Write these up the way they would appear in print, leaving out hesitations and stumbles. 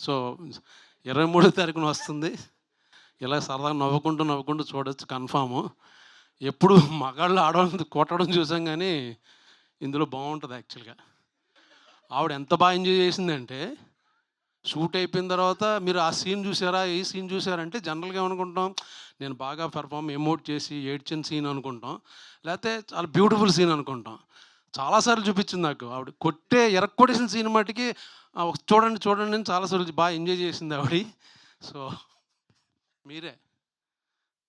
So 23వ తారీఖున వస్తుంది. ఇలా సరదాగా నవ్వుకుంటూ చూడొచ్చు కన్ఫాము. ఎప్పుడు మగాళ్ళు ఆడవాళ్ళని కొట్టడం చూసాం కానీ ఇందులో బాగుంటుంది యాక్చువల్గా. ఆవిడ ఎంత బాగా ఎంజాయ్ చేసిందంటే, షూట్ అయిపోయిన తర్వాత మీరు ఆ సీన్ చూసారా, ఈ సీన్ చూసారంటే జనరల్గా ఏమనుకుంటాం, నేను బాగా ఎమోట్ చేసి ఏడ్చిన సీన్ అనుకుంటాం, లేకపోతే చాలా బ్యూటిఫుల్ సీన్ అనుకుంటాం. చాలాసార్లు చూపించింది నాకు ఆవిడ ఎరక్కొట్టేసిన సీన్ మట్టుకి చూడండి అని చాలాసార్లు బాగా ఎంజాయ్ చేసింది ఆవిడ. సో మీరే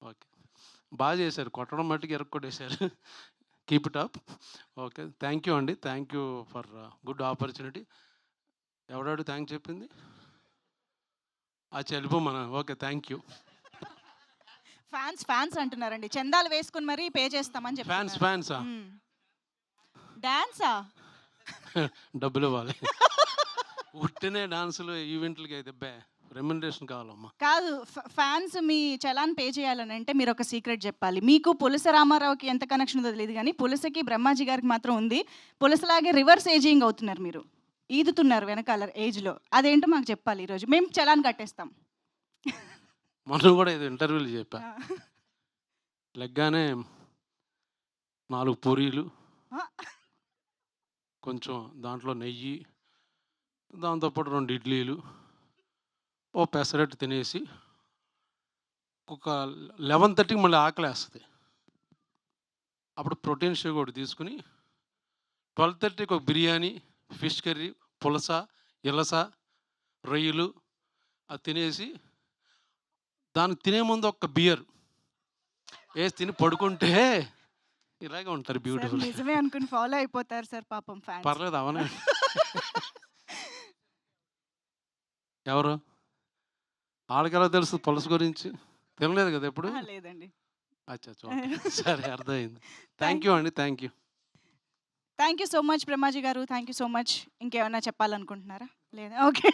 ఓకే, బాగా చేశారు, కొట్టడం మట్టుకు ఎరక్కొట్టేశారు. Keep it up. Okay, thank you అండి, thank you for good opportunity. ఎవడాడు థ్యాంక్ చెప్పింది? వెళ్ళిపోమన. Okay, thank you. ఫ్యాన్స్ అంటున్నారండి, చందాలు వేసుకుని మరీ పే చేస్తామని చెప్పి. ఫ్యాన్సా? డాన్సా? డబ్బులు ఇవ్వాలి. ఉట్టినే డాన్సులు ఈవెంట్లకి అయితే రెమ్యునరేషన్ కావాలమ్మా. కాదు, ఫ్యాన్స్ మీ చలాన్ పే చేయాలని అంటే మీరు ఒక సీక్రెట్ చెప్పాలి. మీకు పులస రామారావుకి ఎంత కనెక్షన్ ఉందో తెలియదు కానీ పులసకి బ్రహ్మాజీ గారికి మాత్రం ఉంది. పులసలాగే రివర్స్ ఏజింగ్ అవుతున్నారు, మీరు ఈదుతున్నారు వెనకాల ఏజ్లో. అదేంటో మాకు చెప్పాలి ఈరోజు, మేము చలాన్ కట్టేస్తాం. మనం కూడా ఇది ఇంటర్వ్యూలు చెప్పా, లెగ్గానే 4 పూరీలు, కొంచెం దాంట్లో నెయ్యి, దాంతోపాటు 2 ఇడ్లీలు, ఓ పెసరట్టు తినేసి ఒక 11:30కి మళ్ళీ ఆకలేస్తుంది. అప్పుడు ప్రోటీన్ షేక్ ఒకటి తీసుకుని 12:30కి ఒక బిర్యానీ, ఫిష్ కర్రీ, పులస, ఇలస, రొయ్యలు అది తినేసి దానికి తినే ముందు ఒక బియర్ వేసి తిని పడుకుంటే ఇలాగే ఉంటారు బ్యూటిఫుల్. నిజమే అనుకుని ఫాలో అయిపోతారు సార్, పాపం ఫ్యాన్స్. పర్లేదు, అవనే. ఎవరు ఆడకెలా తెలుసు పులస గురించి? తినలేదు కదా ఎప్పుడు? లేదండి. అచ్చా, సరే, అర్థమైంది. థ్యాంక్ యూ అండి, thank you. Thank you so much Brahmaji గారు, థ్యాంక్ యూ సో మచ్. ఇంకేమైనా చెప్పాలనుకుంటున్నారా? లేదా? ఓకే.